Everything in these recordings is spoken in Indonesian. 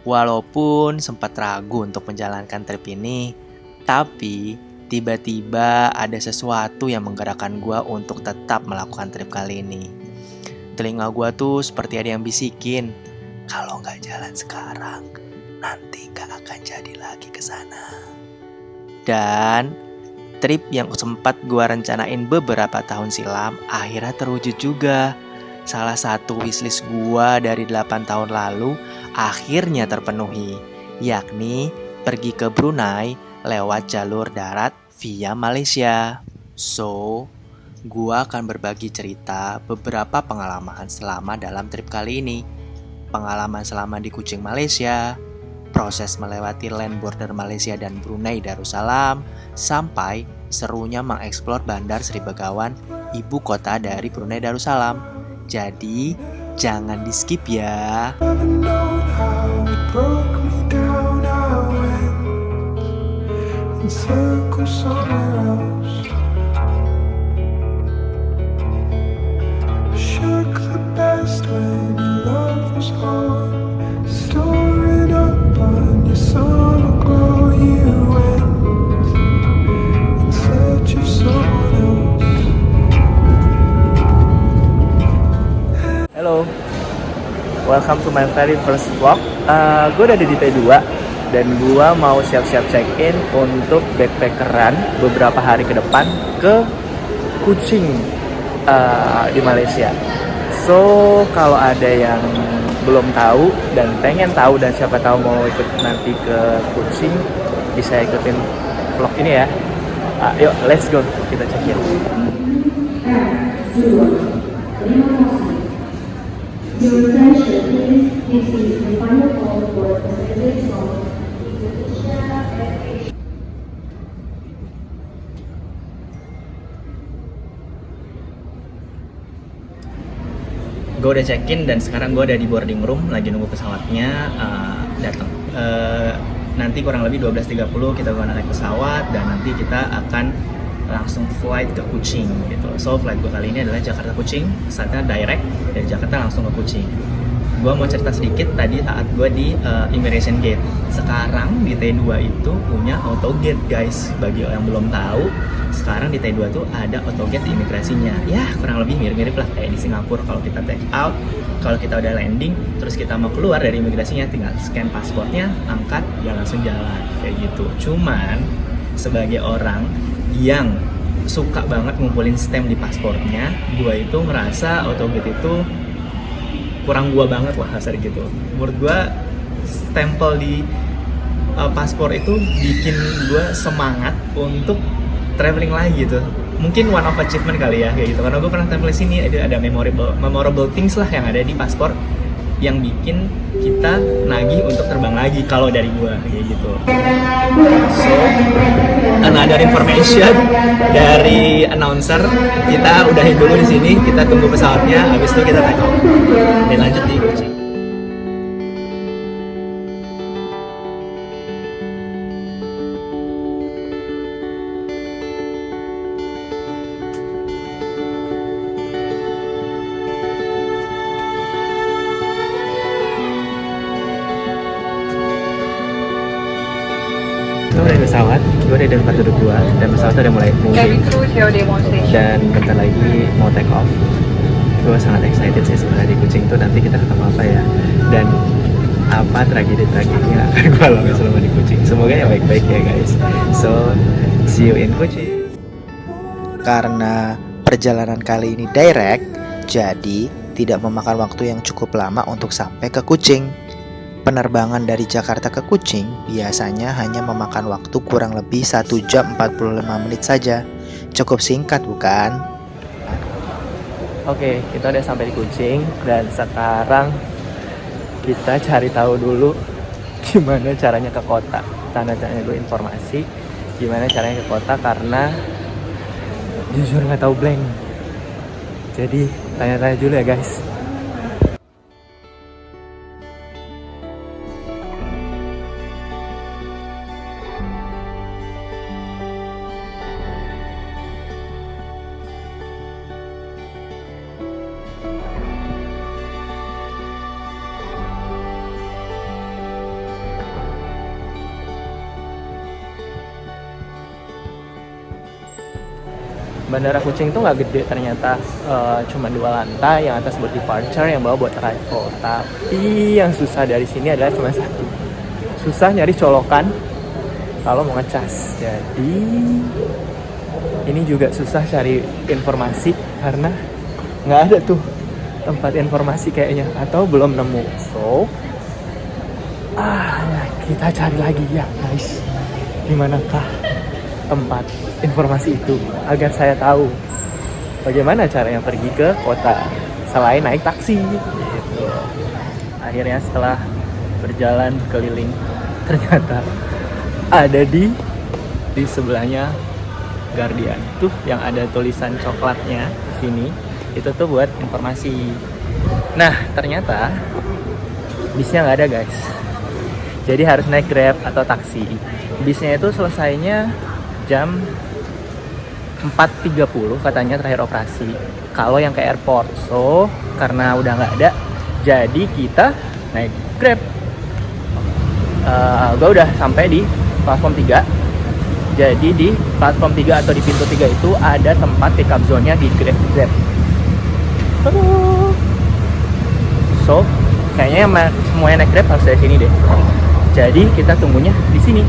Walaupun sempat ragu untuk menjalankan trip ini, tapi tiba-tiba ada sesuatu yang menggerakkan gue untuk tetap melakukan trip kali ini. Telinga gue tuh seperti ada yang bisikin, kalau nggak jalan sekarang, nanti nggak akan jadi lagi ke sana. Dan trip yang sempat gue rencanain beberapa tahun silam akhirnya terwujud juga. Salah satu wishlist gue dari 8 tahun lalu akhirnya terpenuhi, yakni pergi ke Brunei lewat jalur darat via Malaysia. So, gue akan berbagi cerita beberapa pengalaman selama dalam trip kali ini. Pengalaman selama di Kuching, Malaysia, proses melewati land border Malaysia dan Brunei Darussalam, sampai serunya mengeksplor Bandar Sri Begawan, ibu kota dari Brunei Darussalam. Jadi, jangan di skip ya. Halo, welcome to my very first vlog. Gue udah di T2 dan gue mau siap-siap check-in untuk backpackeran beberapa hari ke depan ke Kuching di Malaysia. So, kalau ada yang belum tahu dan pengen tahu dan siapa tahu mau ikut nanti ke Kuching, bisa ikutin vlog ini ya. Yuk, let's go, kita check-in. Your attention please, this is the final call for the service of Indonesia Airways. Gue udah check-in dan sekarang gue ada di boarding room, lagi nunggu pesawatnya datang. Nanti kurang lebih 12.30 kita naik pesawat dan nanti kita akan langsung flight ke Kuching gitu. So flight gue kali ini adalah Jakarta Kuching, saatnya direct dari Jakarta langsung ke Kuching. Gue mau cerita sedikit tadi saat gue di immigration gate. Sekarang di T2 itu punya auto gate guys. Bagi yang belum tahu, sekarang di T2 tuh ada auto gate di imigrasinya. Ya kurang lebih mirip-mirip lah kayak di Singapura. Kalau kita take out, kalau kita udah landing, terus kita mau keluar dari imigrasinya, tinggal scan pasportnya, angkat, dan langsung jalan kayak gitu. Cuman sebagai orang yang suka banget ngumpulin stamp di pasportnya, gue itu ngerasa autogate itu kurang gue banget lah kasar gitu. Menurut gue stempel di paspor itu bikin gue semangat untuk traveling lagi gitu. Mungkin one of achievement kali ya kayak gitu, karena gue pernah tampil di sini ada memorable things lah yang ada di paspor yang bikin kita nagih untuk terbang lagi kalau dari gua kayak gitu. So, another information dari announcer, kita udahin dulu di sini, kita tunggu pesawatnya, habis itu kita take off dan lanjut di Kuching. Gue udah di pesawat, gue udah di tempat duduk gue, dan pesawat udah mulai moving dan bentar lagi mau take off. Gue sangat excited sih sebenarnya di Kuching tuh nanti kita ketemu apa ya, dan apa tragedi-tragedi yang akan gue alami selama di Kuching. Semoga ya baik-baik ya guys. So, see you in Kuching. Karena perjalanan kali ini direct, jadi tidak memakan waktu yang cukup lama untuk sampai ke Kuching. Penerbangan dari Jakarta ke Kuching biasanya hanya memakan waktu kurang lebih 1 jam 45 menit saja. Cukup singkat bukan? Oke, kita udah sampai di Kuching dan sekarang kita cari tahu dulu gimana caranya ke kota. Tanya dulu informasi gimana caranya ke kota karena jujur nggak tahu blank. Jadi tanya-tanya dulu ya guys. Bandara Kucing tuh nggak gede ternyata, cuma 2 lantai, yang atas buat departure, yang bawah buat arrival. Tapi yang susah dari sini adalah cuma satu, susah nyari colokan kalau mau ngecas. Jadi ini juga susah cari informasi karena nggak ada tuh tempat informasi kayaknya, atau belum nemu. So kita cari lagi ya guys, dimanakah tempat informasi itu agar saya tahu bagaimana caranya pergi ke kota selain naik taksi gitu. Akhirnya setelah berjalan keliling, ternyata ada di sebelahnya Guardian tuh yang ada tulisan coklatnya di sini, itu tuh buat informasi. Nah ternyata bisnya nggak ada guys, jadi harus naik Grab atau taksi. Bisnya itu selesainya jam 4.30 katanya terakhir operasi kalau yang ke airport. So karena udah nggak ada, jadi kita naik Grab. Gue udah sampai di platform 3. Jadi di platform 3 atau di pintu 3 itu ada tempat pick up zone-nya di Grab. So kayaknya semuanya naik Grab harus dari sini deh. Jadi kita tunggunya di sini.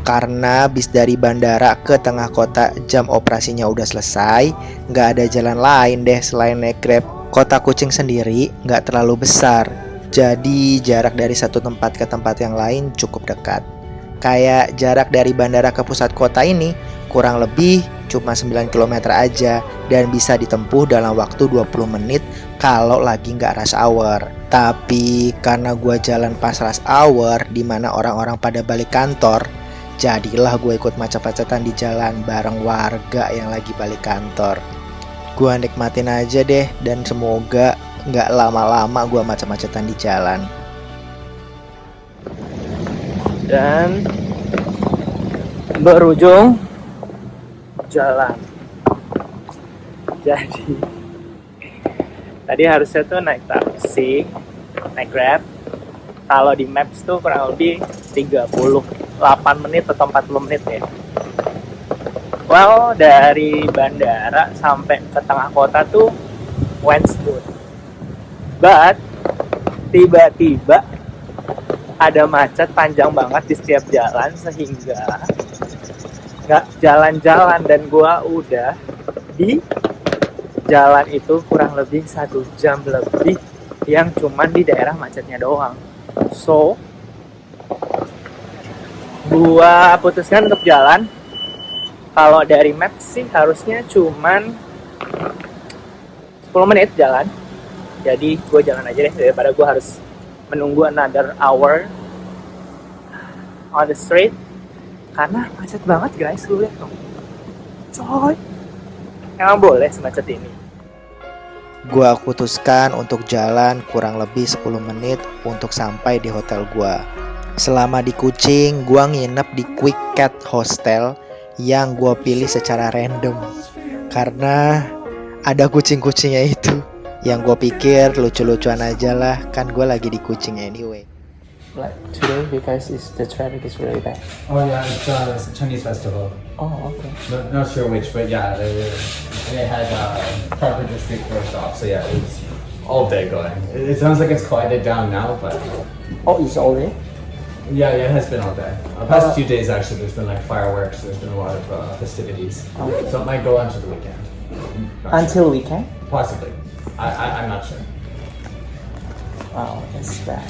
Karena bis dari bandara ke tengah kota jam operasinya udah selesai, nggak ada jalan lain deh selain naik Grab. Kota Kucing sendiri nggak terlalu besar, jadi jarak dari satu tempat ke tempat yang lain cukup dekat. Kayak jarak dari bandara ke pusat kota ini kurang lebih cuma 9 km aja, dan bisa ditempuh dalam waktu 20 menit kalau lagi nggak rush hour. Tapi karena gua jalan pas rush hour dimana orang-orang pada balik kantor, jadilah gue ikut macet-macetan di jalan bareng warga yang lagi balik kantor. Gue nikmatin aja deh, dan semoga nggak lama-lama gue macet-macetan di jalan. Dan berujung jalan. Jadi tadi harusnya tuh naik taksi, naik Grab. Kalau di Maps tuh kurang lebih 38 menit atau 40 menit ya. Well, dari bandara sampai ke tengah kota tuh went smooth. But tiba-tiba ada macet panjang banget di setiap jalan sehingga nggak jalan-jalan, dan gua udah di jalan itu kurang lebih 1 jam lebih yang cuman di daerah macetnya doang. So gua putuskan untuk jalan. Kalau dari map sih harusnya cuman 10 menit jalan. Jadi gue jalan aja deh daripada gue harus menunggu another hour on the street. Karena macet banget guys, lu lihat dong. Coy, emang boleh semacet ini. Gua putuskan untuk jalan kurang lebih 10 menit untuk sampai di hotel gua. Selama di Kucing, gua nginep di Quick Cat Hostel yang gua pilih secara random karena ada kucing-kucingnya itu. Yang gua pikir lucu-lucuan aja lah, kan gua lagi di Kucing anyway. Like today because the traffic is really bad. Oh yeah, it's a Chinese festival. Oh okay. Not sure which, but yeah, they had Carpenter Street first off, so yeah, it was all day going. It sounds like it's quieted down now, but Oh, it's already? yeah, it has been all day. Past few days actually, there's been like fireworks. There's been a lot of festivities, so it might go on to the weekend. Not Until sure. weekend? Possibly, I'm not sure. Wow, that's bad.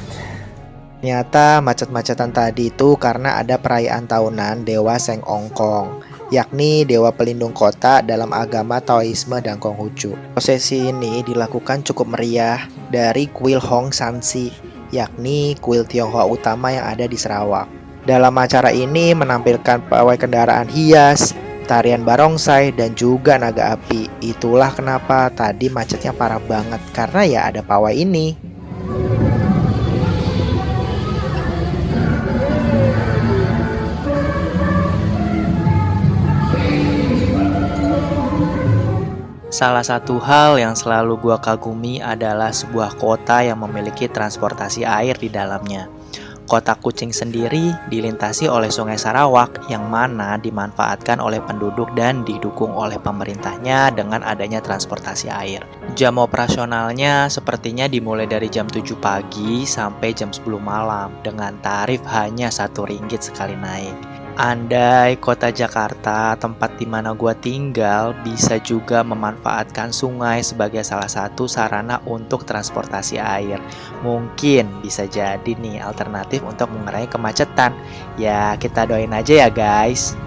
Ternyata macet-macetan tadi itu karena ada perayaan tahunan Dewa Seng Ongkong, yakni dewa pelindung kota dalam agama Taoisme dan Konghucu. Prosesi ini dilakukan cukup meriah dari kuil Hong Sansi, yakni kuil Tionghoa utama yang ada di Sarawak. Dalam acara ini menampilkan pawai kendaraan hias, tarian barongsai, dan juga naga api. Itulah kenapa tadi macetnya parah banget, karena ya ada pawai ini. Salah satu hal yang selalu gua kagumi adalah sebuah kota yang memiliki transportasi air di dalamnya. Kota Kucing sendiri dilintasi oleh Sungai Sarawak yang mana dimanfaatkan oleh penduduk dan didukung oleh pemerintahnya dengan adanya transportasi air. Jam operasionalnya sepertinya dimulai dari jam 7 pagi sampai jam 10 malam dengan tarif hanya Rp1 sekali naik. Andai kota Jakarta, tempat di mana gua tinggal, bisa juga memanfaatkan sungai sebagai salah satu sarana untuk transportasi air. Mungkin bisa jadi nih alternatif untuk mengurangi kemacetan. Ya, kita doain aja ya guys.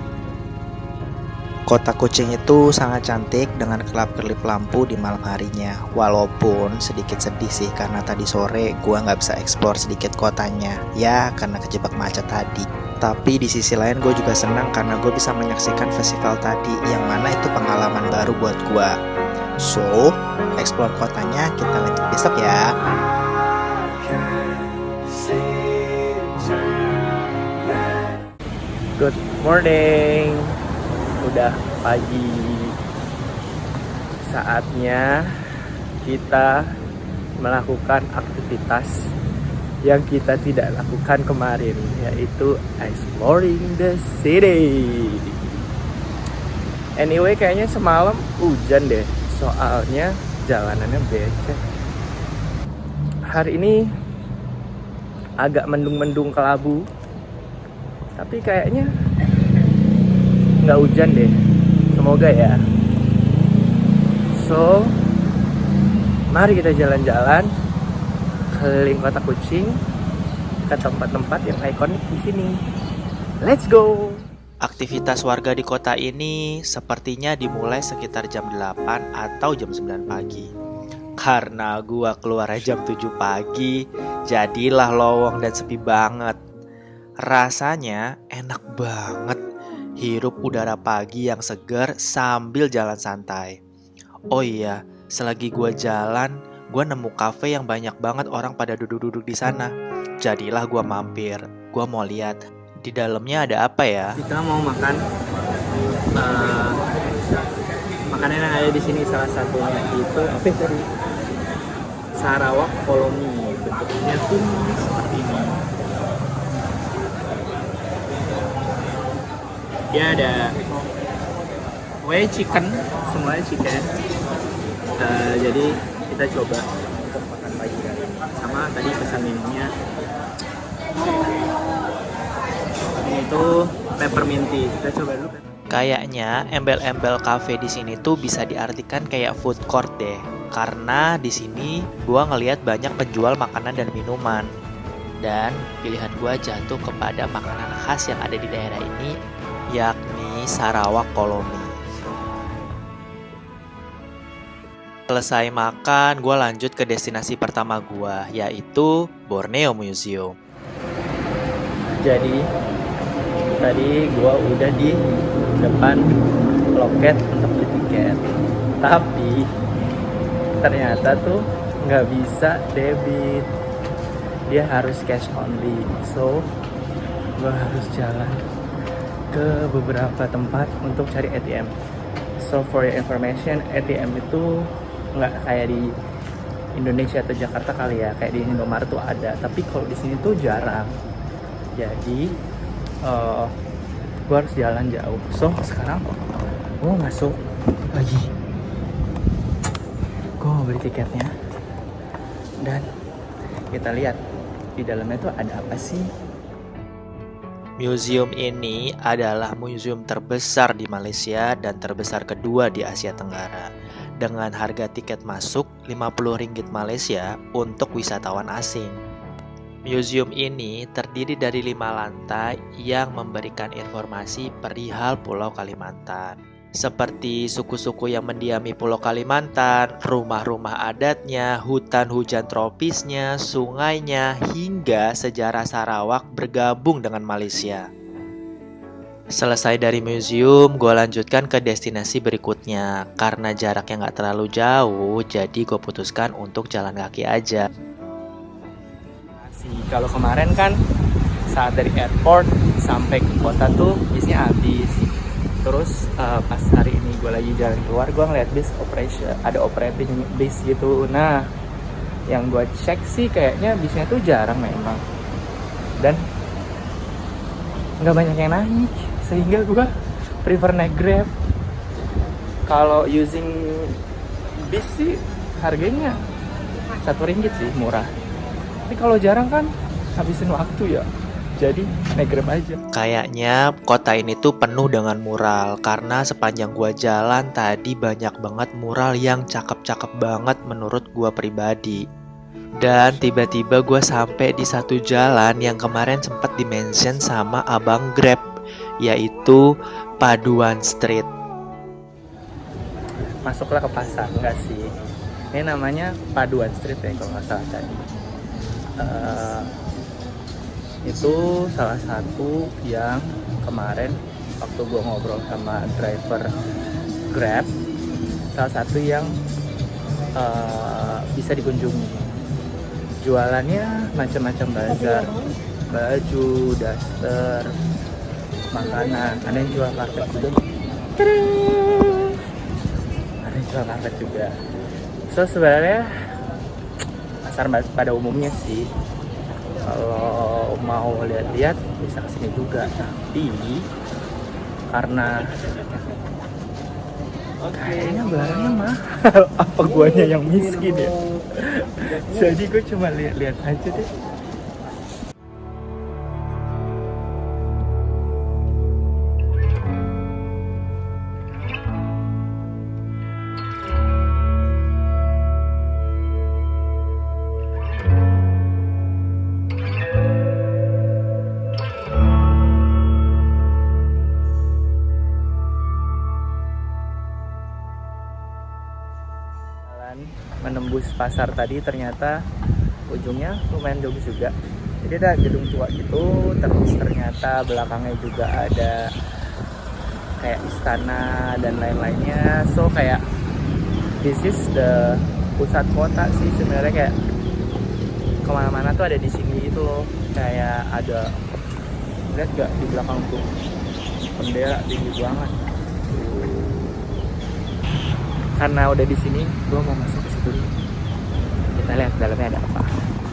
Kota Kucing itu sangat cantik dengan kelap-kelip lampu di malam harinya. Walaupun sedikit sedih sih karena tadi sore gua nggak bisa eksplor sedikit kotanya. Ya, karena kejebak macet tadi. Tapi di sisi lain gue juga senang karena gue bisa menyaksikan festival tadi yang mana itu pengalaman baru buat gue. So, explore kotanya kita lanjut besok ya. Good morning. Udah pagi. Saatnya kita melakukan aktivitas yang kita tidak lakukan kemarin, yaitu exploring the city. Anyway, kayaknya semalam hujan deh, soalnya jalanannya becek. Hari ini agak mendung-mendung kelabu, tapi kayaknya nggak hujan deh, semoga ya. So, mari kita jalan-jalan keliling Kota Kucing ke tempat-tempat yang ikonik di sini. Let's go. Aktivitas warga di kota ini sepertinya dimulai sekitar jam 8 atau jam 9 pagi. Karena gua keluar jam 7 pagi, jadilah lowong dan sepi banget. Rasanya enak banget hirup udara pagi yang segar sambil jalan santai. Oh iya, selagi gua jalan, gue nemu kafe yang banyak banget orang pada duduk-duduk di sana. Jadilah gue mampir. Gue mau lihat di dalamnya ada apa ya. Kita mau makan makanan yang ada di sini, salah satunya itu apa tadi? Sarawak Kolomi. Bentuknya tuh seperti ini. Dia ada chicken, semuanya chicken. Jadi kita coba untuk makan pagi sama tadi pesan minumnya ini tuh peppermint tea. Kita coba dulu. Kayaknya embel-embel kafe di sini tuh bisa diartikan kayak food court deh, karena di sini gua ngelihat banyak penjual makanan dan minuman, dan pilihan gua jatuh kepada makanan khas yang ada di daerah ini, yakni Sarawak Kolomi. Selesai makan, gue lanjut ke destinasi pertama gue, yaitu Borneo Museum. Jadi, tadi gue udah di depan loket untuk beli tiket. Tapi, ternyata tuh nggak bisa debit. Dia harus cash only. So, gue harus jalan ke beberapa tempat untuk cari ATM. So, for your information, ATM itu nggak kayak di Indonesia atau Jakarta kali ya, kayak di Indomaret tuh ada, tapi kalau di sini tuh jarang. Jadi gue harus jalan jauh. So sekarang gue masuk lagi, gue mau beli tiketnya dan kita lihat di dalamnya tuh ada apa sih. Museum ini adalah museum terbesar di Malaysia dan terbesar kedua di Asia Tenggara, dengan harga tiket masuk Rp50 Malaysia untuk wisatawan asing. Museum ini terdiri dari 5 lantai yang memberikan informasi perihal Pulau Kalimantan, seperti suku-suku yang mendiami Pulau Kalimantan, rumah-rumah adatnya, hutan hujan tropisnya, sungainya, hingga sejarah Sarawak bergabung dengan Malaysia. Selesai dari museum, gue lanjutkan ke destinasi berikutnya. Karena jaraknya gak terlalu jauh, jadi gue putuskan untuk jalan kaki aja. Kalau kemarin kan saat dari airport sampai ke kota tuh bisnya habis. Terus pas hari ini gue lagi jalan keluar, gue ngeliat bis operation, ada operating bis gitu. Nah, yang gue cek sih kayaknya bisnya tuh jarang memang. dan nggak banyak yang naik, sehingga gue prefer naik Grab. Kalau using bis sih harganya Rp1 sih, murah. Tapi kalau jarang kan habisin waktu ya, jadi naik Grab aja. Kayaknya kota ini tuh penuh dengan mural, karena sepanjang gua jalan tadi banyak banget mural yang cakep-cakep banget menurut gua pribadi. Dan tiba-tiba gua sampai di satu jalan yang kemarin sempat di-mention sama abang Grab, yaitu Paduan Street. Masuklah ke pasar, enggak sih, ini namanya Paduan Street ya kalau nggak salah tadi. Itu salah satu yang kemarin waktu gue ngobrol sama driver Grab, salah satu yang bisa dikunjungi. Jualannya macam-macam bazar, baju, daster, makanan, ada yang jual karpet juga. Ada yang jual karpet juga. So sebenarnya pasar pada umumnya sih, kalau mau lihat-lihat bisa kesini juga, tapi karena kayaknya barangnya mahal, apa guanya yang miskin ya, jadi gue cuma lihat-lihat aja deh. Menembus pasar tadi ternyata ujungnya lumayan jauh juga. Jadi ada gedung tua gitu, terus ternyata belakangnya juga ada kayak istana dan lain-lainnya. So kayak this is the pusat kota sih sebenarnya, kayak kemana-mana tuh ada di sini gitu loh. Kayak ada, lihat gak di belakang tuh bendera tinggi banget. Karena udah di sini, gue mau masuk ke situ. Kita lihat dalamnya ada apa.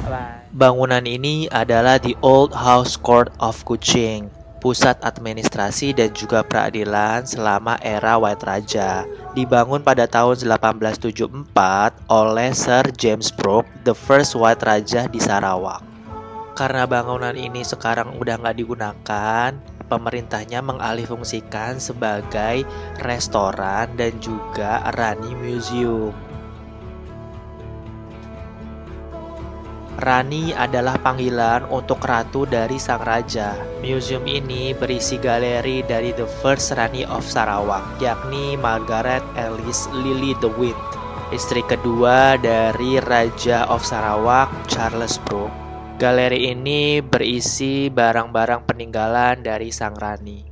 Bye. Bangunan ini adalah The Old House Court of Kuching, pusat administrasi dan juga peradilan selama era White Raja. Dibangun pada tahun 1874 oleh Sir James Brooke, the first White Raja di Sarawak. Karena bangunan ini sekarang udah nggak digunakan, pemerintahnya mengalihfungsikan sebagai restoran dan juga Rani Museum. Rani adalah panggilan untuk ratu dari sang raja. Museum ini berisi galeri dari the first Rani of Sarawak, yakni Margaret Alice Lily the Wind, istri kedua dari Raja of Sarawak, Charles Brooke. Galeri ini berisi barang-barang peninggalan dari sang Rani.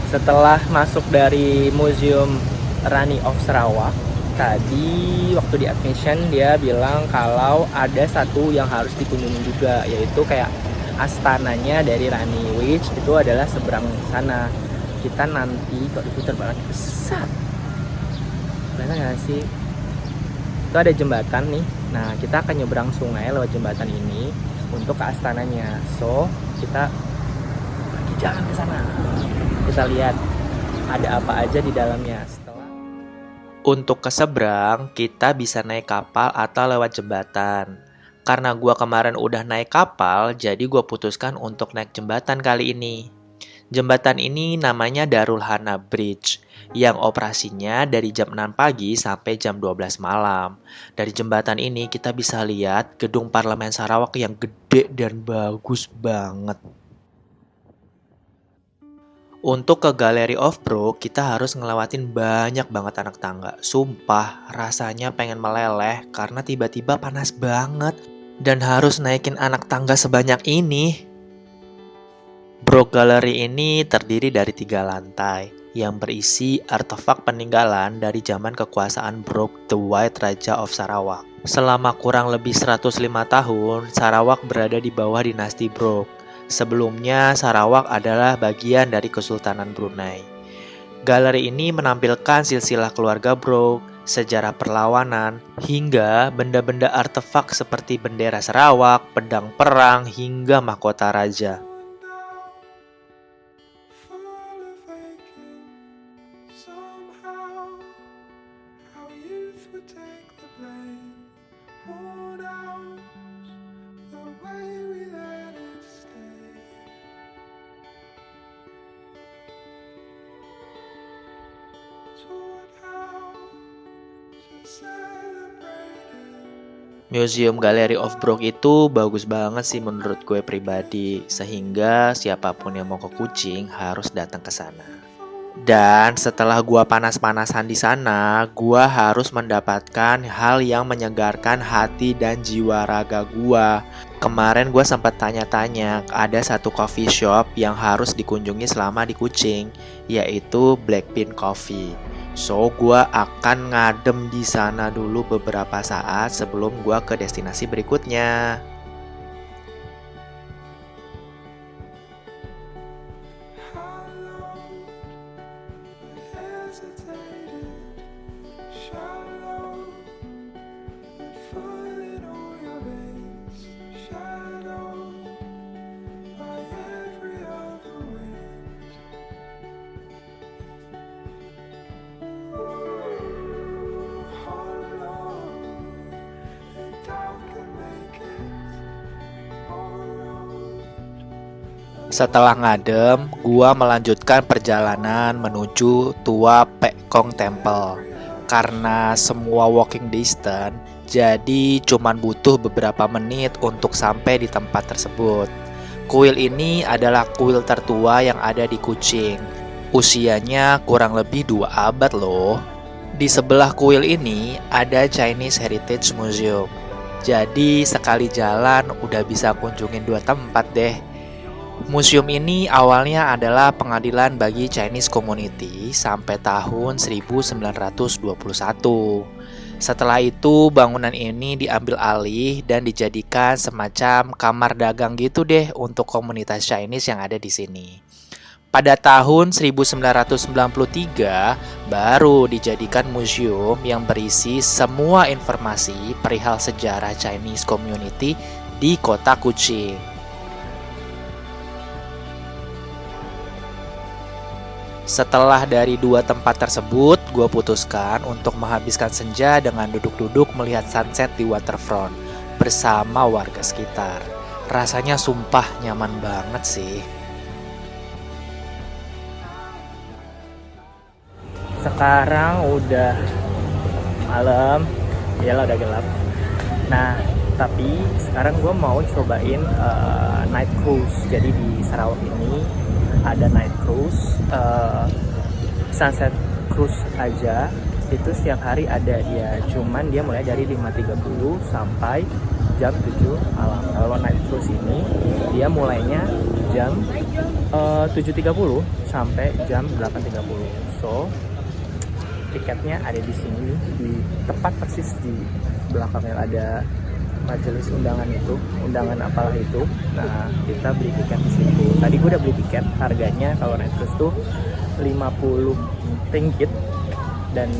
Setelah masuk dari Museum Rani of Sarawak, tadi waktu di admission dia bilang kalau ada satu yang harus dikunjungi juga, yaitu kayak astananya dari Rani, which itu adalah seberang sana. Kita nanti kalau diputar banget besar, kelihatan nggak sih? Itu ada jembatan nih. Nah, kita akan nyebrang sungai lewat jembatan ini untuk ke astananya. So, kita lagi jalan ke sana. Kita lihat ada apa aja di dalamnya. Untuk ke seberang, kita bisa naik kapal atau lewat jembatan. Karena gua kemarin udah naik kapal, jadi gua putuskan untuk naik jembatan kali ini. Jembatan ini namanya Darul Hana Bridge, yang operasinya dari jam 6 pagi sampai jam 12 malam. Dari jembatan ini kita bisa lihat gedung Parlemen Sarawak yang gede dan bagus banget. Untuk ke Gallery of Brooke, kita harus ngelewatin banyak banget anak tangga. Sumpah, rasanya pengen meleleh karena tiba-tiba panas banget dan harus naikin anak tangga sebanyak ini. Brooke Gallery ini terdiri dari 3 lantai yang berisi artefak peninggalan dari zaman kekuasaan Brooke the White Raja of Sarawak. Selama kurang lebih 105 tahun, Sarawak berada di bawah dinasti Brooke. Sebelumnya, Sarawak adalah bagian dari Kesultanan Brunei. Galeri ini menampilkan silsilah keluarga Brooke sejarah perlawanan, hingga benda-benda artefak seperti bendera Sarawak, pedang perang, hingga mahkota raja. Museum Gallery of Brooke itu bagus banget sih menurut gue pribadi, sehingga siapapun yang mau ke Kuching harus datang ke sana. Dan setelah gue panas-panasan di sana, gue harus mendapatkan hal yang menyegarkan hati dan jiwa raga gue. Kemarin gue sempat tanya-tanya, ada satu coffee shop yang harus dikunjungi selama di Kuching, yaitu Blackpink Coffee. So, gue akan ngadem di sana dulu beberapa saat sebelum gue ke destinasi berikutnya. Setelah ngadem, gua melanjutkan perjalanan menuju Tua Pek Kong Temple. Karena semua walking distance, jadi cuman butuh beberapa menit untuk sampai di tempat tersebut. Kuil ini adalah kuil tertua yang ada di Kuching. Usianya kurang lebih 2 abad loh. Di sebelah kuil ini ada Chinese Heritage Museum. Jadi sekali jalan udah bisa kunjungin 2 tempat deh. Museum ini awalnya adalah pengadilan bagi Chinese community sampai tahun 1921. Setelah itu bangunan ini diambil alih dan dijadikan semacam kamar dagang gitu deh untuk komunitas Chinese yang ada di sini. Pada tahun 1993 baru dijadikan museum yang berisi semua informasi perihal sejarah Chinese community di kota Kuching. Setelah dari 2 tempat tersebut, gue putuskan untuk menghabiskan senja dengan duduk-duduk melihat sunset di waterfront bersama warga sekitar. Rasanya sumpah nyaman banget sih. Sekarang udah malam, iyalah udah gelap. Nah, tapi sekarang gue mau cobain night cruise. Jadi di Sarawak ini ada night cruise, sunset cruise aja. Itu setiap hari ada dia, cuman dia mulai dari 5.30 sampai jam 7 malam. Kalau night cruise ini dia mulainya jam 7.30 sampai jam 8.30. So tiketnya ada di sini, di tepat persis di belakangnya ada majelis undangan itu, undangan apalah itu. Nah, kita beli tiket di situ. Tadi gue udah beli tiket, harganya kalau night cruise tuh 50 ringgit, dan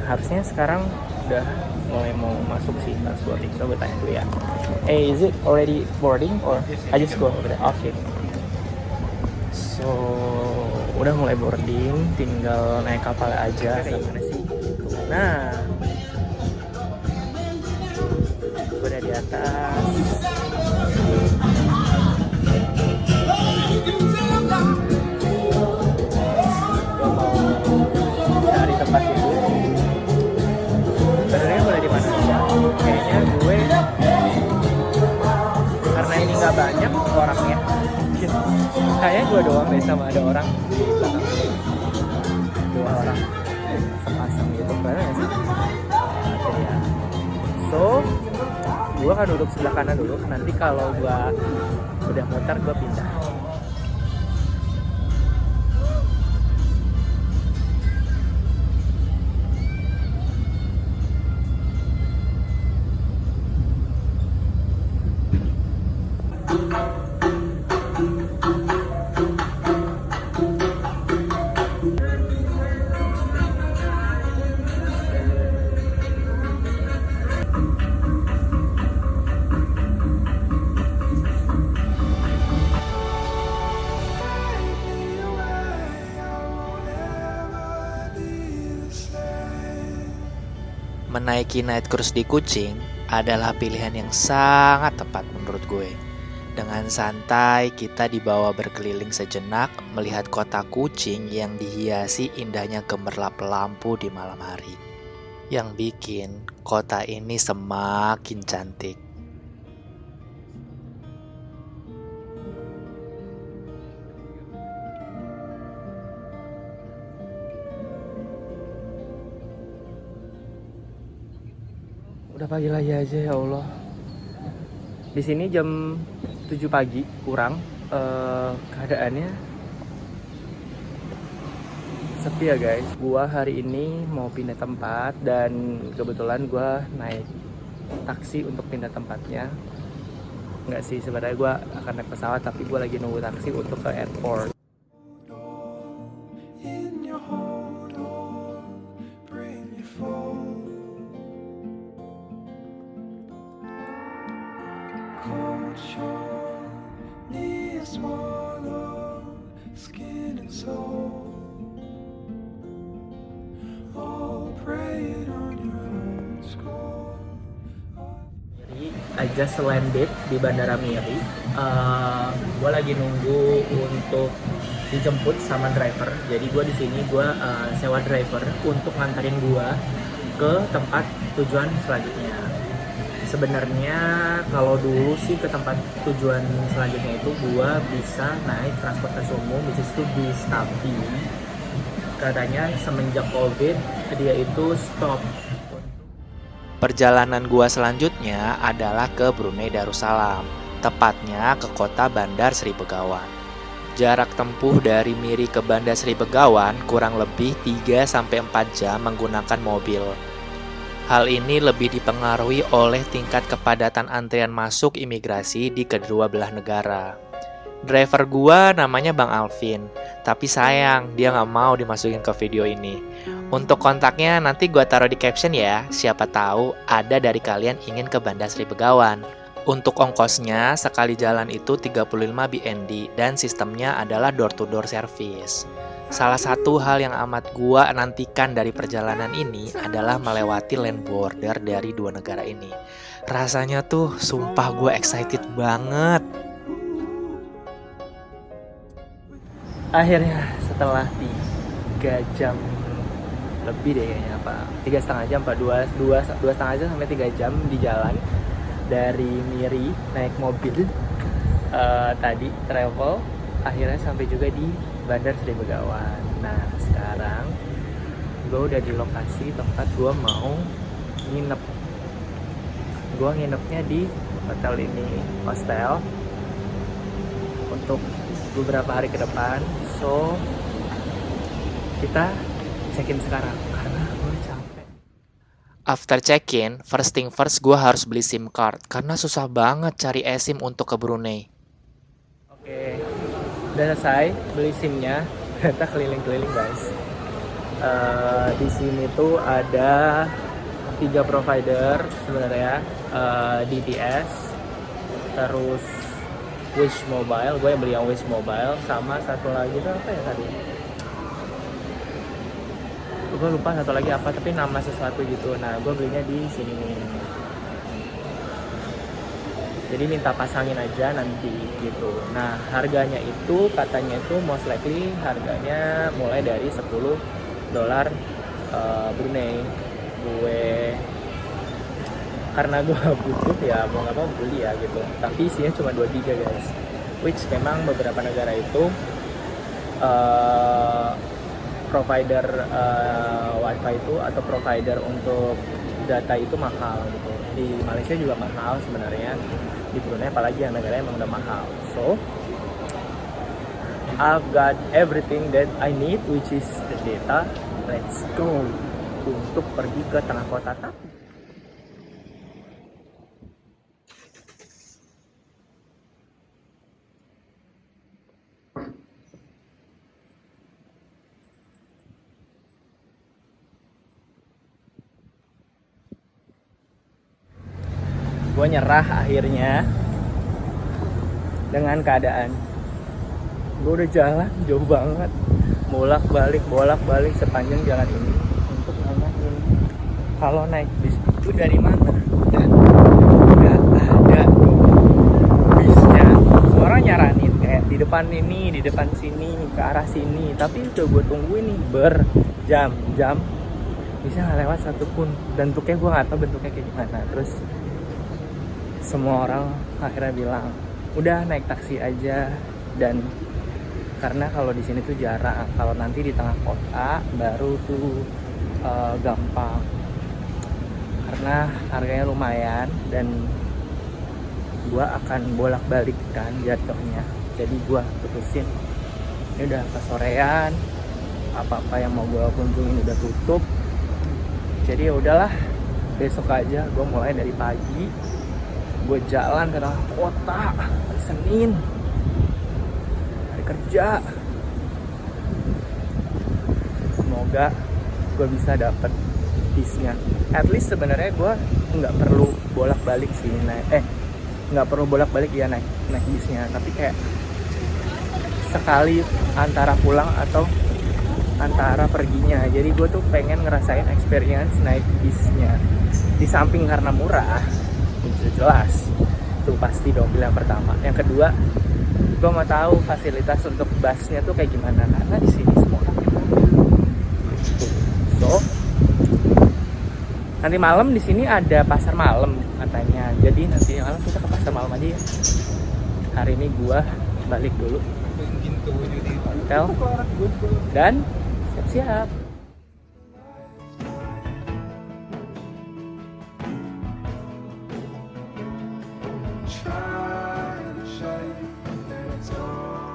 harusnya sekarang udah mulai mau masuk sih pas boarding. So gue tanya dulu ya, is it already boarding or I just go over there? Okay. So udah mulai boarding, tinggal naik kapal aja. Gimana sih? Nah, gue udah di atas. Gue mau cari tempat itu. Sebenarnya boleh di mana aja. Kayaknya gue, karena ini nggak banyak orangnya, kayaknya gue doang deh sama ada orang di belakang. 2 orang sepasang gitu, keren gak sih? Ya. So gue akan duduk sebelah kanan dulu, nanti kalau gue udah muter gue pindah. Menaiki night cruise di Kucing adalah pilihan yang sangat tepat menurut gue. Dengan santai kita dibawa berkeliling sejenak melihat kota Kucing yang dihiasi indahnya gemerlap lampu di malam hari. Yang bikin kota ini semakin cantik. Udah pagi lagi aja ya Allah. Di sini jam 7 pagi kurang, keadaannya sepi ya guys. Gua hari ini mau pindah tempat dan kebetulan gua naik taksi untuk pindah tempatnya. Enggak sih, sebenarnya gua akan naik pesawat tapi gua lagi nunggu taksi untuk ke airport. I just landed di Bandara Miri. Gue lagi nunggu untuk dijemput sama driver. Jadi gue di sini sewa driver untuk nganterin gue ke tempat tujuan selanjutnya. Sebenarnya kalau dulu sih ke tempat tujuan selanjutnya itu gue bisa naik transportasi umum, which is to bis, tapi katanya semenjak COVID dia itu stop. Perjalanan gua selanjutnya adalah ke Brunei Darussalam, tepatnya ke kota Bandar Sri Begawan. Jarak tempuh dari Miri ke Bandar Sri Begawan kurang lebih 3-4 jam menggunakan mobil. Hal ini lebih dipengaruhi oleh tingkat kepadatan antrian masuk imigrasi di kedua belah negara. Driver gua namanya Bang Alvin, tapi sayang dia nggak mau dimasukin ke video ini. Untuk kontaknya nanti gua taruh di caption ya, siapa tahu ada dari kalian ingin ke Bandar Sri Begawan. Untuk ongkosnya, sekali jalan itu 35 BND dan sistemnya adalah door-to-door service. Salah satu hal yang amat gua nantikan dari perjalanan ini adalah melewati land border dari dua negara ini. Rasanya tuh sumpah gua excited banget. Akhirnya setelah 3 jam lebih deh kayaknya, apa 3,5 jam, 2,5 jam sampai 3 jam di jalan dari Miri naik mobil tadi travel, akhirnya sampai juga di Bandar Sri Begawan. Nah sekarang gue udah di lokasi tempat gue mau nginep. Gue nginepnya di hotel ini, hostel untuk beberapa hari ke depan. So kita check-in sekarang karena gue capek. After check-in, first thing first gue harus beli SIM card karena susah banget cari eSIM untuk ke Brunei. Oke, udah selesai beli SIM-nya. Kita keliling-keliling guys. Di sini tuh ada 3 provider sebenarnya, DTS, terus Wish Mobile. Gue yang beli yang Wish Mobile, sama satu lagi tuh apa ya tadi? Gue lupa satu lagi apa, tapi nama sesuatu gitu. Nah gue belinya di sini nih. Jadi minta pasangin aja nanti gitu. Nah harganya itu katanya itu most likely harganya mulai dari $10 Brunei. Gue karena gue butuh ya mau nggak mau beli ya gitu. Tapi isinya cuma 2 GB guys. Which memang beberapa negara itu provider wifi itu atau provider untuk data itu mahal gitu. Di Malaysia juga mahal sebenarnya, di Brunei apalagi yang negara emang udah mahal. So I've got everything that I need, which is the data. Let's go untuk pergi ke tengah kota. Gue nyerah akhirnya dengan keadaan. Gue udah jalan jauh banget, bolak balik sepanjang jalan ini untuk nanganin kalau naik bis itu dari mana, dan nggak ada bisnya. Semua orang nyaranin kayak di depan ini, di depan sini, ke arah sini, tapi udah gue tungguin nih berjam-jam bisa nggak lewat satupun. Bentuknya gue nggak tahu bentuknya kayak gimana. Terus semua orang akhirnya bilang udah naik taksi aja, dan karena kalau di sini tuh jarang, kalau nanti di tengah kota baru tuh gampang karena harganya lumayan dan gua akan bolak-balik kan jatuhnya. Jadi gua putusin ini udah kesorean, apa-apa yang mau gua kunjungin udah tutup, jadi ya udahlah besok aja. Gua mulai dari pagi, gue jalan ke tengah kota hari Senin, hari kerja. Semoga gue bisa dapet bisnya. At least sebenarnya gue nggak perlu bolak-balik sih nggak perlu bolak-balik ya naik bisnya, tapi kayak sekali antara pulang atau antara perginya. Jadi gue tuh pengen ngerasain experience naik bisnya. Di samping karena murah, itu jelas itu pasti dong pilihan pertama. Yang kedua, gue mau tahu fasilitas untuk busnya tuh kayak gimana, karena di sini semua orang so nanti malam di sini ada pasar malam katanya. Jadi nanti malam kita ke pasar malam aja ya. Hari ini gue balik dulu hotel dan siap-siap.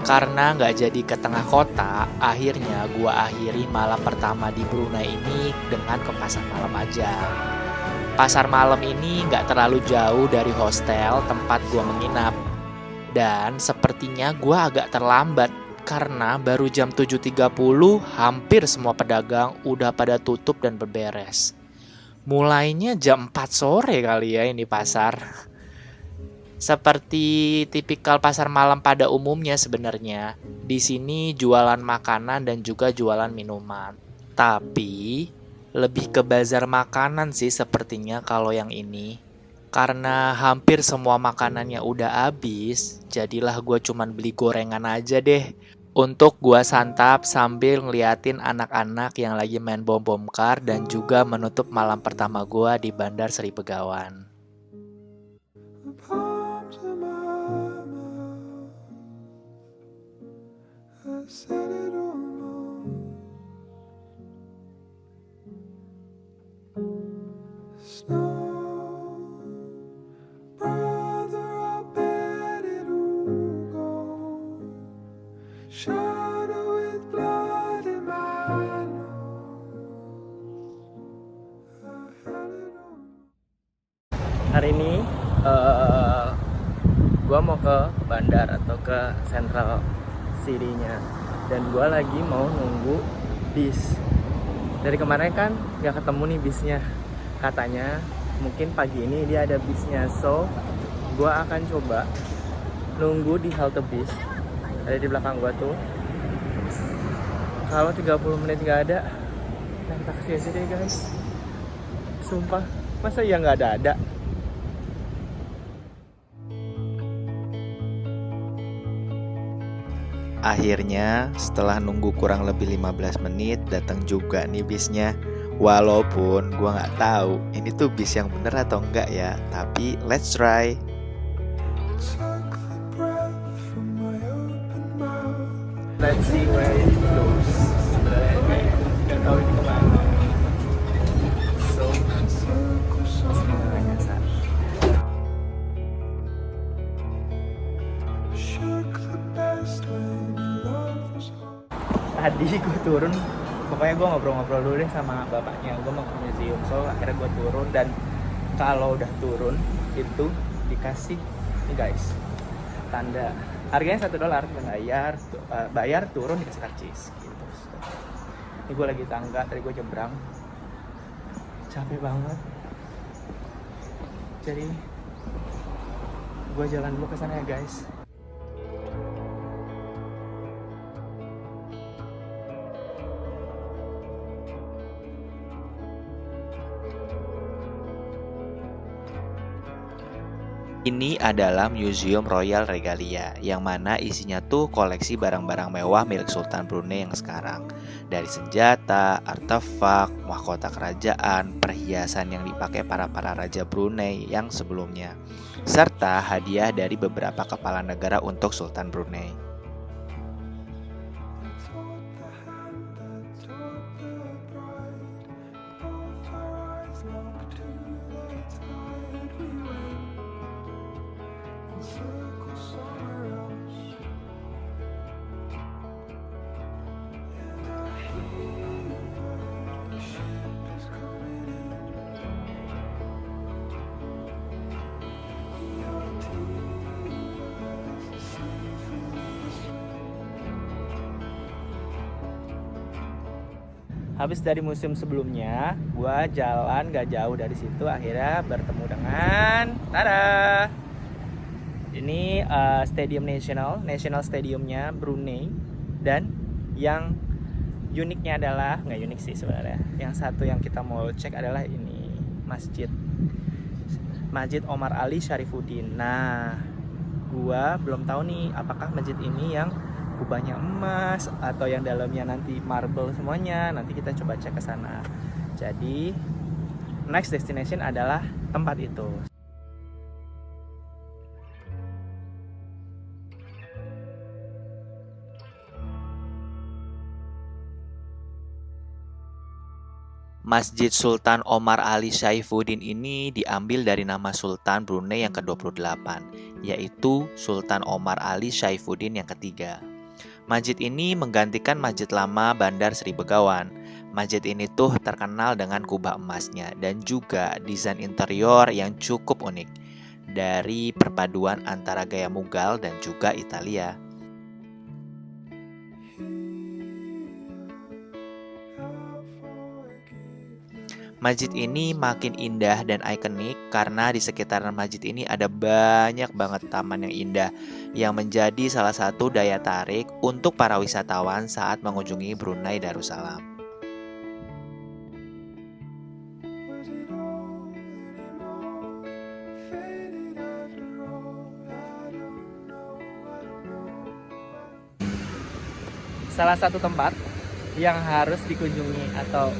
Karena nggak jadi ke tengah kota, akhirnya gua akhiri malam pertama di Brunei ini dengan ke pasar malam aja. Pasar malam ini nggak terlalu jauh dari hostel tempat gua menginap. Dan sepertinya gua agak terlambat karena baru jam 7.30 hampir semua pedagang udah pada tutup dan berberes. Mulainya jam 4 sore kali ya ini pasar. Seperti tipikal pasar malam pada umumnya sebenarnya. Di sini jualan makanan dan juga jualan minuman. Tapi lebih ke bazar makanan sih sepertinya kalau yang ini. Karena hampir semua makanannya udah habis, jadilah gue cuman beli gorengan aja deh. Untuk gue santap sambil ngeliatin anak-anak yang lagi main bom-bom kar dan juga menutup malam pertama gue di Bandar Seri Begawan. Hari ini gue mau ke bandar atau ke Central City-nya, dan gue lagi mau nunggu bis. Dari kemarin kan gak ketemu nih bisnya. Katanya mungkin pagi ini dia ada bisnya, so gue akan coba nunggu di halte bis. Ada di belakang gue tuh. Kalau 30 menit gak ada, naik taksi aja deh guys. Sumpah, masa ya gak ada? Akhirnya setelah nunggu kurang lebih 15 menit datang juga nih bisnya. Walaupun gua nggak tahu ini tuh bis yang bener atau enggak ya, tapi let's try. Let's see where it goes. Sebenarnya nggak tahu ini kemana. So, sebenarnya nyasar. Tadi gue turun, pokoknya gue ngobrol-ngobrol dulu deh sama bapaknya. Gue mau ke museum, so akhirnya gue turun, dan kalau udah turun itu dikasih nih guys, tanda harganya $1, bayar turun dikasih karcis gitu. Ini gue lagi tangga, tadi gue nyebrang, capek banget, jadi gue jalan dulu ke sana ya guys. Ini adalah Museum Royal Regalia, yang mana isinya tuh koleksi barang-barang mewah milik Sultan Brunei yang sekarang. Dari senjata, artefak, mahkota kerajaan, perhiasan yang dipakai para raja Brunei yang sebelumnya, serta hadiah dari beberapa kepala negara untuk Sultan Brunei. Habis dari museum sebelumnya, gua jalan gak jauh dari situ, akhirnya bertemu dengan ini Stadium National Stadiumnya Brunei. Dan yang uniknya adalah, nggak unik sih sebenarnya, yang satu yang kita mau cek adalah ini, Masjid Omar Ali Syarifuddin. Nah, gua belum tahu nih apakah masjid ini yang kubahnya emas atau yang dalamnya nanti marble semuanya. Nanti kita coba cek ke sana. Jadi next destination adalah tempat itu. Masjid Sultan Omar Ali Syaifuddin ini diambil dari nama Sultan Brunei yang ke-28, yaitu Sultan Omar Ali Syaifuddin yang ketiga. Masjid ini menggantikan masjid lama Bandar Sri Begawan. Masjid ini tuh terkenal dengan kubah emasnya dan juga desain interior yang cukup unik dari perpaduan antara gaya Mughal dan juga Italia. Masjid ini makin indah dan ikonik karena di sekitaran masjid ini ada banyak banget taman yang indah yang menjadi salah satu daya tarik untuk para wisatawan saat mengunjungi Brunei Darussalam. Salah satu tempat yang harus dikunjungi atau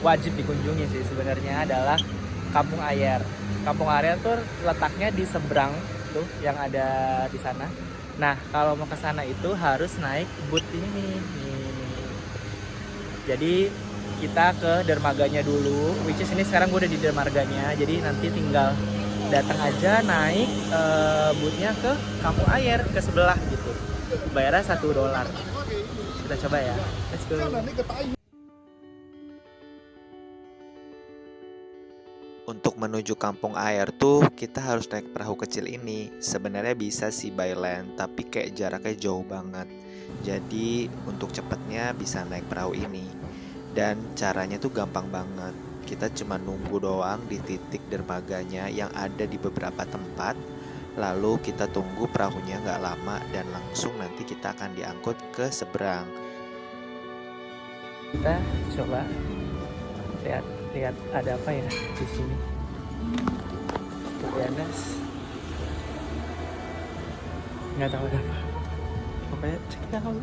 wajib dikunjungi sih sebenarnya adalah Kampung Ayer. Kampung Ayer tuh letaknya di seberang tuh yang ada di sana. Nah, kalau mau ke sana itu harus naik boot ini nih. Jadi kita ke dermaganya dulu, which is ini sekarang gue udah di dermaganya. Jadi nanti tinggal datang aja naik bootnya ke Kampung Ayer ke sebelah gitu. Bayarnya $1. Kita coba ya. Let's go. Untuk menuju Kampung Ayer tuh kita harus naik perahu kecil ini. Sebenarnya bisa sih by land, tapi kayak jaraknya jauh banget. Jadi untuk cepatnya bisa naik perahu ini. Dan caranya tuh gampang banget. Kita cuma nunggu doang di titik dermaganya yang ada di beberapa tempat. Lalu kita tunggu perahunya nggak lama dan langsung nanti kita akan diangkut ke seberang. Kita coba lihat ada apa ya di sini. Bianas nggak tahu ada apa. Pokoknya check it out.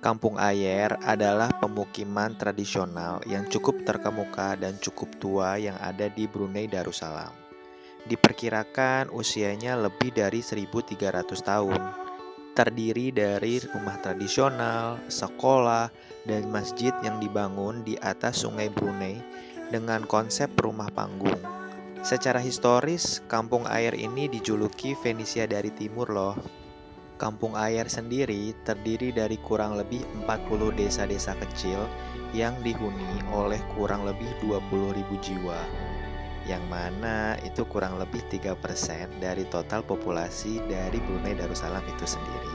Kampung Ayer adalah pemukiman tradisional yang cukup terkemuka dan cukup tua yang ada di Brunei Darussalam. Diperkirakan usianya lebih dari 1.300 tahun. Terdiri dari rumah tradisional, sekolah, dan masjid yang dibangun di atas sungai Brunei dengan konsep rumah panggung. Secara historis, Kampung Ayer ini dijuluki Venesia dari Timur loh. Kampung Ayer sendiri terdiri dari kurang lebih 40 desa-desa kecil yang dihuni oleh kurang lebih 20.000 jiwa. Yang mana itu kurang lebih 3% dari total populasi dari Brunei Darussalam itu sendiri.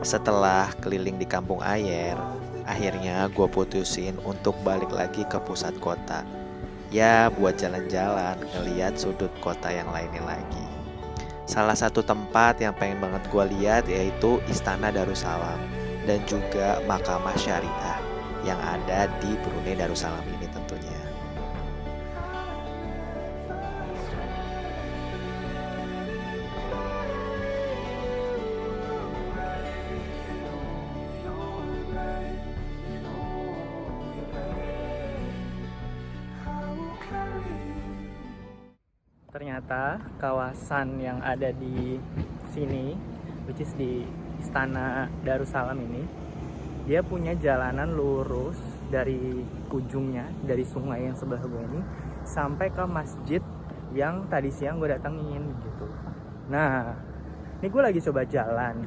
Setelah keliling di Kampung Ayer, akhirnya gue putusin untuk balik lagi ke pusat kota. Ya, buat jalan-jalan, ngeliat sudut kota yang lainnya lagi. Salah satu tempat yang pengen banget gue lihat yaitu Istana Darussalam dan juga Mahkamah Syariah yang ada di Brunei Darussalam ini tentunya. Ternyata kawasan yang ada di sini, which is di Istana Darussalam ini, dia punya jalanan lurus dari ujungnya, dari sungai yang sebelah gue ini, sampai ke masjid yang tadi siang gue datengin gitu. Nah, ini gue lagi coba jalan.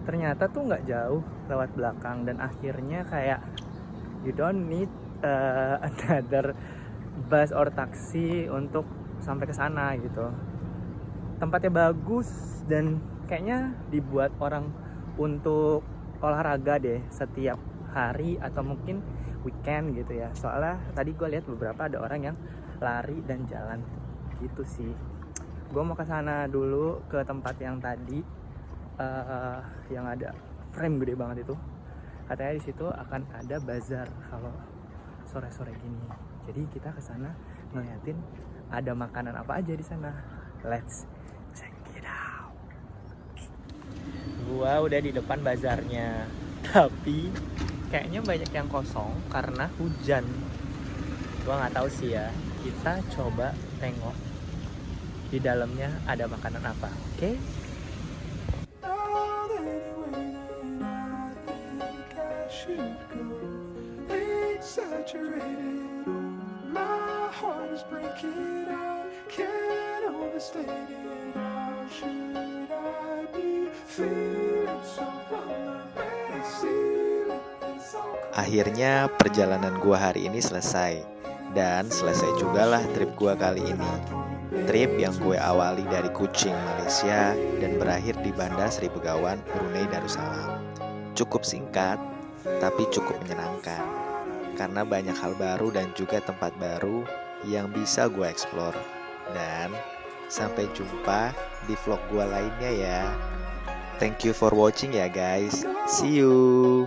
Ternyata tuh nggak jauh lewat belakang, dan akhirnya kayak you don't need another bus or taksi untuk sampai ke sana gitu. Tempatnya bagus dan kayaknya dibuat orang untuk olahraga deh setiap hari atau mungkin weekend gitu ya. Soalnya tadi gue lihat beberapa ada orang yang lari dan jalan gitu sih. Gue mau ke sana dulu ke tempat yang tadi yang ada frame gede banget itu. Katanya di situ akan ada bazar kalau sore-sore gini. Jadi kita ke sana ngeliatin ada makanan apa aja di sana. Let's check it out. Gua udah di depan bazarnya, tapi kayaknya banyak yang kosong karena hujan. Gua nggak tahu sih ya. Kita coba tengok di dalamnya ada makanan apa. Oke? Akhirnya perjalanan gua hari ini selesai. Dan selesai juga lah trip gua kali ini. Trip yang gue awali dari Kuching, Malaysia, dan berakhir di Bandar Sri Begawan, Brunei Darussalam. Cukup singkat, tapi cukup menyenangkan. Karena banyak hal baru dan juga tempat baru yang bisa gue explore. Dan sampai jumpa di vlog gue lainnya ya. Thank you for watching ya guys. See you.